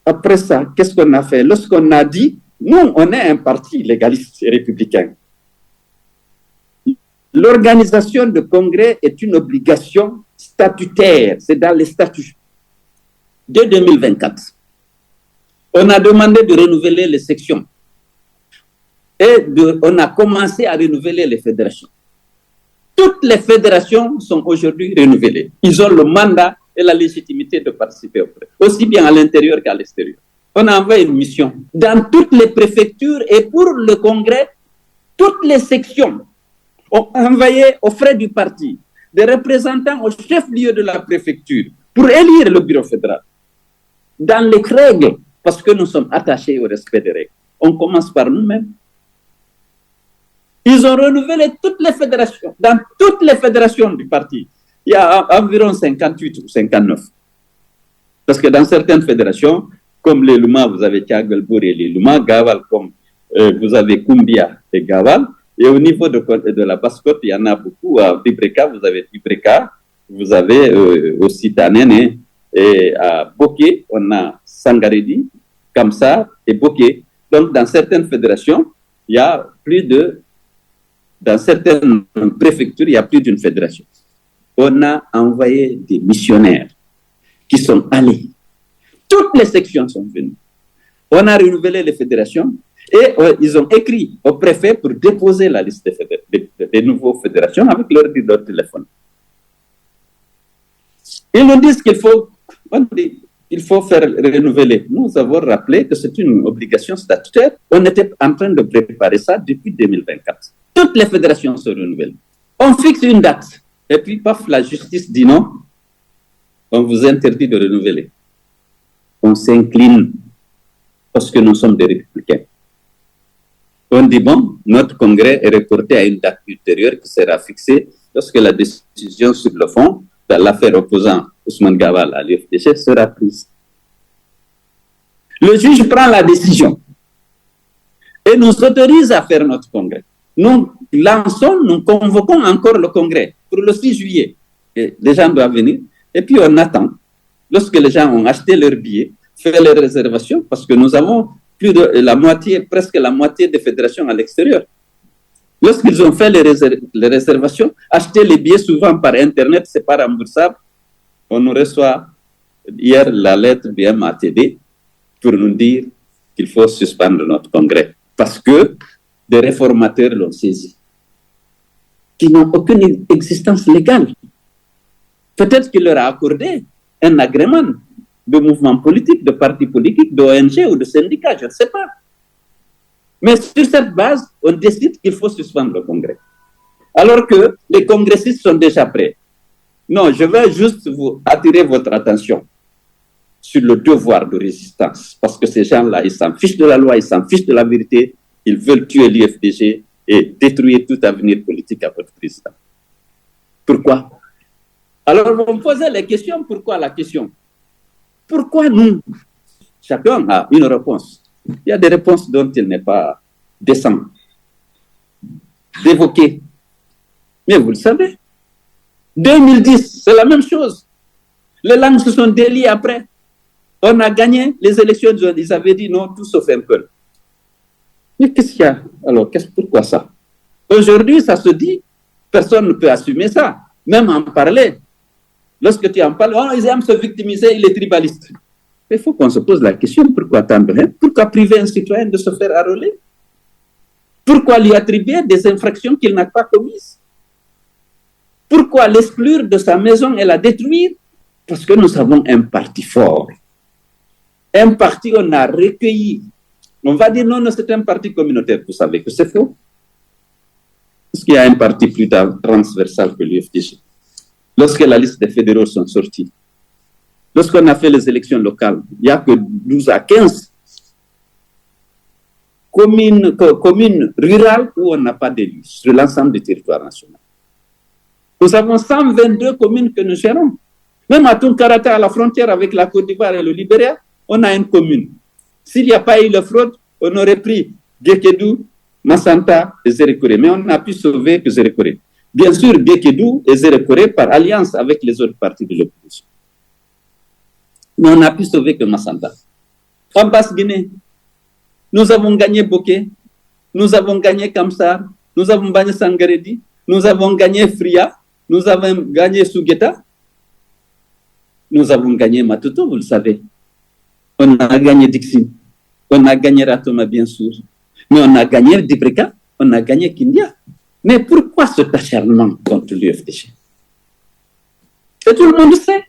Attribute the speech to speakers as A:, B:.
A: Après ça, qu'est-ce qu'on a fait? Lorsqu'on a dit, nous, on est un parti légaliste et républicain. L'organisation de congrès est une obligation statutaire, c'est dans les statuts. Dès 2024, on a demandé de renouveler les sections et on a commencé à renouveler les fédérations. Toutes les fédérations sont aujourd'hui renouvelées. Ils ont le mandat et la légitimité de participer au congrès, aussi bien à l'intérieur qu'à l'extérieur. On a envoyé une mission dans toutes les préfectures et pour le congrès, toutes les sections ont envoyé aux frais du parti des représentants au chef-lieu de la préfecture pour élire le bureau fédéral. Dans les règles, parce que nous sommes attachés au respect des règles. On commence par nous-mêmes. Ils ont renouvelé toutes les fédérations. Dans toutes les fédérations du parti, il y a environ 58 ou 59. Parce que dans certaines fédérations, comme les Luma, vous avez Tiagalbour et les Luma, Gaval, comme vous avez Kumbia et Gaval. Et au niveau de la Basse-Côte, il y en a beaucoup. À Bibreka, vous avez Bibreka, vous avez aussi Tanene, et à Boké, on a Sangaredi, Kamsa et Boké. Donc, dans certaines fédérations, il y a dans certaines préfectures, il y a plus d'une fédération. On a envoyé des missionnaires qui sont allés. Toutes les sections sont venues. On a renouvelé les fédérations et ils ont écrit au préfet pour déposer la liste des nouveaux fédérations avec leur numéro de téléphone. Ils nous disent qu'il faut faire renouveler. Nous avons rappelé que c'est une obligation statutaire. On était en train de préparer ça depuis 2024. Toutes les fédérations se renouvellent. On fixe une date. Et puis, paf, la justice dit non. On vous interdit de renouveler. On s'incline parce que nous sommes des républicains. On dit, bon, notre congrès est reporté à une date ultérieure qui sera fixée lorsque la décision sur le fond dans l'affaire opposant Ousmane Gaval à l'UFDG sera prise. Le juge prend la décision et nous autorise à faire notre congrès. Nous convoquons encore le congrès pour le 6 juillet. Et les gens doivent venir. Et puis on attend. Lorsque les gens ont acheté leurs billets, fait les réservations, parce que nous avons presque la moitié des fédérations à l'extérieur. Lorsqu'ils ont fait les réservations, acheter les billets souvent par Internet, c'est pas remboursable. On nous reçoit hier la lettre du MATD pour nous dire qu'il faut suspendre notre congrès. Parce que des réformateurs l'ont saisi, qui n'ont aucune existence légale. Peut-être qu'il leur a accordé un agrément de mouvement politique, de parti politique, d'ONG ou de syndicat, je ne sais pas. Mais sur cette base, on décide qu'il faut suspendre le congrès. Alors que les congressistes sont déjà prêts. Non, je vais juste vous attirer votre attention sur le devoir de résistance. Parce que ces gens-là, ils s'en fichent de la loi, ils s'en fichent de la vérité. Ils veulent tuer l'UFDG et détruire tout avenir politique à votre président. Pourquoi? Alors, vous me posez les questions. Pourquoi la question? Pourquoi nous? Chacun a une réponse. Il y a des réponses dont il n'est pas décent d'évoquer. Mais vous le savez, 2010, c'est la même chose. Les langues se sont déliées après. On a gagné les élections, ils avaient dit non, tout sauf un peu. Mais qu'est-ce qu'il y a? Alors, pourquoi ça? Aujourd'hui, ça se dit, personne ne peut assumer ça, même en parler. Lorsque tu en parles, oh, ils aiment se victimiser, il est tribaliste. Il faut qu'on se pose la question, pourquoi attendre? Pourquoi priver un citoyen de se faire arroler? Pourquoi lui attribuer des infractions qu'il n'a pas commises? Pourquoi l'exclure de sa maison et la détruire? Parce que nous avons un parti fort. Un parti on a recueilli. On va dire non, c'est un parti communautaire. Vous savez que c'est faux. Est-ce qu'il y a un parti plus transversal que l'UFDG? Lorsque la liste des fédéraux sont sortis, lorsqu'on a fait les élections locales, il n'y a que 12 à 15 communes rurales où on n'a pas d'élus sur l'ensemble du territoire national. Nous avons 122 communes que nous gérons. Même à Tunkarata, à la frontière avec la Côte d'Ivoire et le Libéria, on a une commune. S'il n'y a pas eu la fraude, on aurait pris Gekedou, Massanta et Zérékoré. Mais on n'a pu sauver que Zérékoré. Bien sûr, Gekedou et Zérékoré par alliance avec les autres partis de l'opposition. Mais on n'a pu sauver que Massanta. En Basse-Guinée, nous avons gagné Bokeh, nous avons gagné Kamsar, nous avons gagné Sangaredi, nous avons gagné Fria, nous avons gagné Sougeta, nous avons gagné Matuto, vous le savez. On a gagné Dixim, on a gagné Ratoma, bien sûr, mais on a gagné Dibreka, on a gagné Kindia. Mais pourquoi cet acharnement contre l'UFDG? Et tout le monde sait.